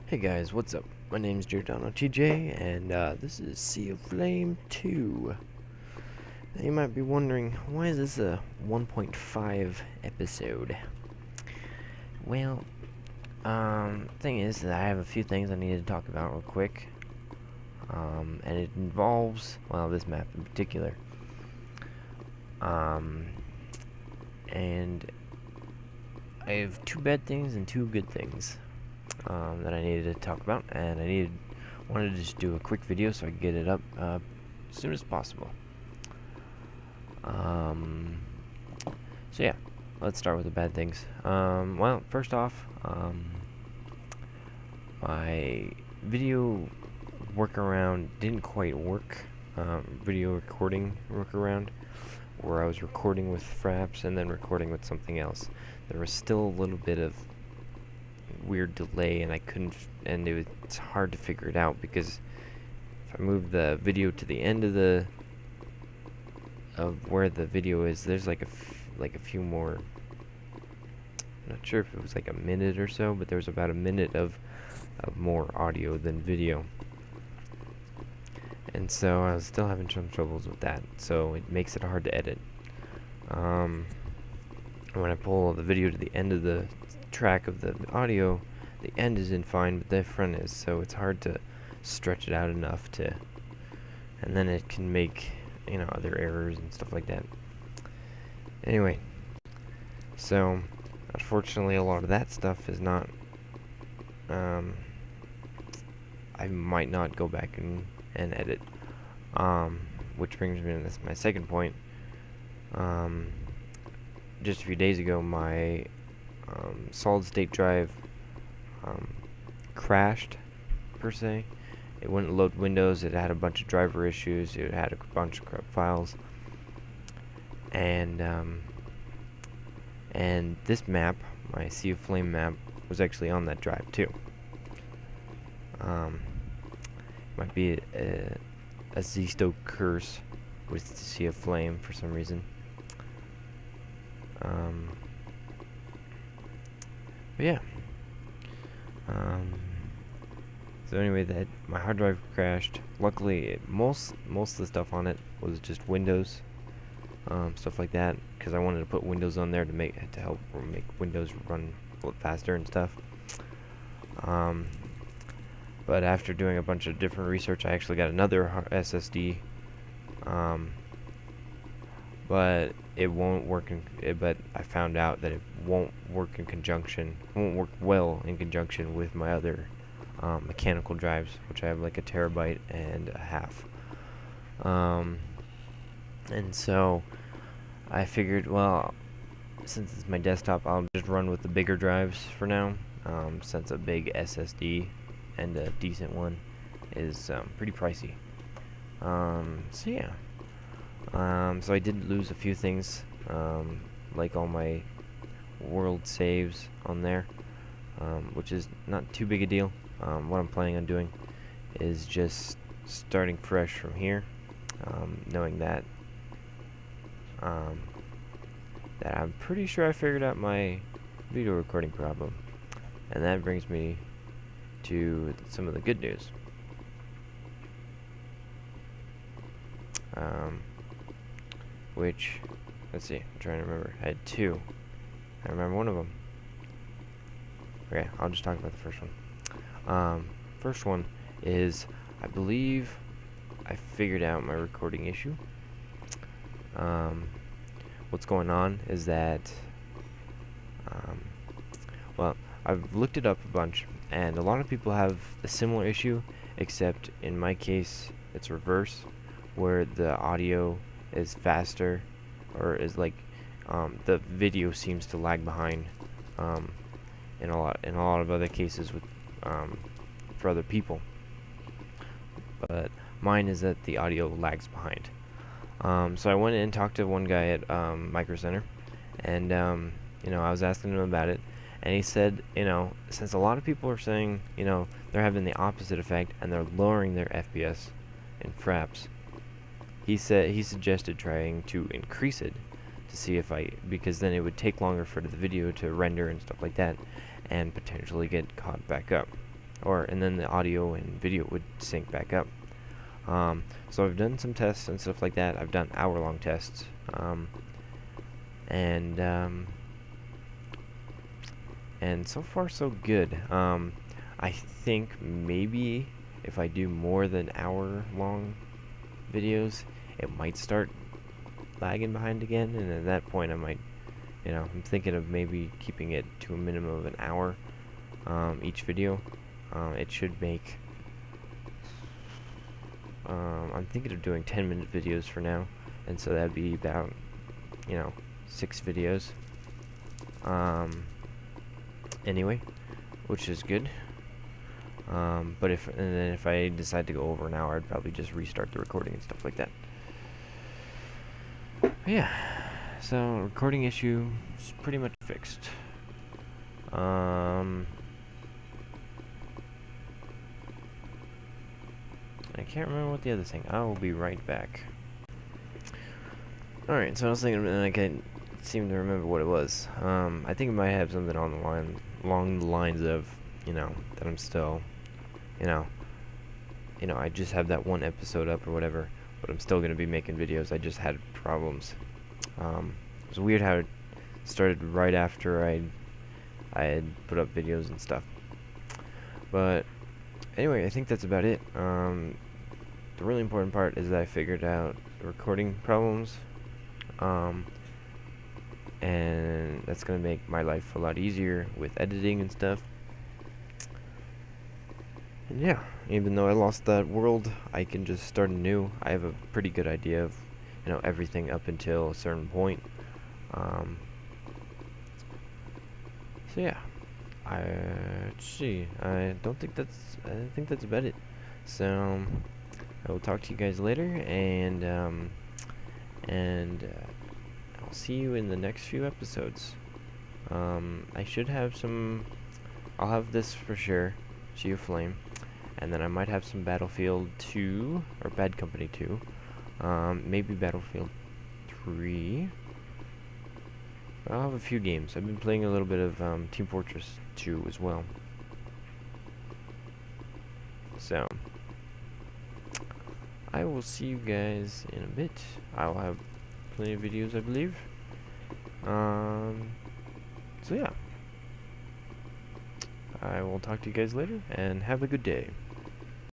Hey guys, what's up? My name's Giordano TJ, and this is Sea of Flame 2. Now you might be wondering, why is this a 1.5 episode? Well, thing is that I have a few things I need to talk about real quick. And it involves, well, this map in particular. And I have two bad things and two good things. That I needed to talk about, and wanted to just do a quick video so I could get it up as soon as possible. So yeah, let's start with the bad things. Well, first off, my video workaround didn't quite work. Video recording workaround, where I was recording with Fraps and then recording with something else. There was still a little bit of weird delay, and it's hard to figure it out, because if I move the video to the end of where the video is, there's like a few more. I'm not sure if it was like a minute or so, but there was about a minute of more audio than video, and so I was still having some troubles with that, so it makes it hard to edit. When I pull the video to the end of the track of the audio, the end is in fine, but the front is, so it's hard to stretch it out enough to, and then it can make, other errors and stuff like that. Anyway, so unfortunately a lot of that stuff is not, I might not go back and edit, which brings me to my second point. Just a few days ago, my solid state drive crashed, per se. It wouldn't load Windows. It had a bunch of driver issues. It had a bunch of corrupt files, and this map, my Sea of Flame map, was actually on that drive too. Might be a Zisto curse with the Sea of Flame for some reason. But yeah. So anyway, my hard drive crashed. Luckily, most of the stuff on it was just Windows, stuff like that, because I wanted to put Windows on there to help make Windows run a little faster and stuff. But after doing a bunch of different research, I actually got another SSD. But it won't work but I found out that it won't work well in conjunction with my other mechanical drives, which I have like 1.5 TB. And so I figured, well, since it's my desktop, I'll just run with the bigger drives for now, since a big SSD and a decent one is pretty pricey. So yeah. So I did lose a few things, like all my world saves on there, which is not too big a deal. What I'm planning on doing is just starting fresh from here, knowing that that I'm pretty sure I figured out my video recording problem. And that brings me to some of the good news. Which, let's see, I'm trying to remember. I had two. I remember one of them. Okay, I'll just talk about the first one. First one is, I believe I figured out my recording issue. What's going on is that, well, I've looked it up a bunch, and a lot of people have a similar issue, except in my case, it's reverse, where the audio is faster, or is like the video seems to lag behind in a lot of other cases with for other people, but mine is that the audio lags behind. So I went in and talked to one guy at Micro Center, and I was asking him about it, and he said, since a lot of people are saying they're having the opposite effect and they're lowering their FPS in Fraps, he suggested trying to increase it to see because then it would take longer for the video to render and stuff like that, and potentially get caught back up. and then the audio and video would sync back up. So I've done some tests and stuff like that. I've done hour-long tests, and so far so good. I think maybe if I do more than hour-long videos, it might start lagging behind again, and at that point I might, I'm thinking of maybe keeping it to a minimum of an hour each video. It should make, I'm thinking of doing 10-minute videos for now, and so that'd be about, 6 videos. Anyway, which is good. But then if I decide to go over an hour, I'd probably just restart the recording and stuff like that. But yeah, so recording issue is pretty much fixed. I can't remember what the other thing. I will be right back. Alright, so I was thinking, and I can't seem to remember what it was. I think it might have something along the lines of, that I'm still, I just have that one episode up or whatever, but I'm still gonna be making videos. I just had problems. It was weird how it started right after I had put up videos and stuff. But anyway, I think that's about it. The really important part is that I figured out the recording problems, and that's gonna make my life a lot easier with editing and stuff. And yeah, even though I lost that world, I can just start anew. I have a pretty good idea of, everything up until a certain point. So yeah, let's see. I think that's about it. So I will talk to you guys later, and I'll see you in the next few episodes. I should have some. I'll have this for sure, Sea of Flame, and then I might have some Battlefield 2 or Bad Company 2. Maybe Battlefield 3. I'll have a few games. I've been playing a little bit of Team Fortress 2 as well. So I will see you guys in a bit. I'll have plenty of videos, I believe. So yeah, I will talk to you guys later, and have a good day.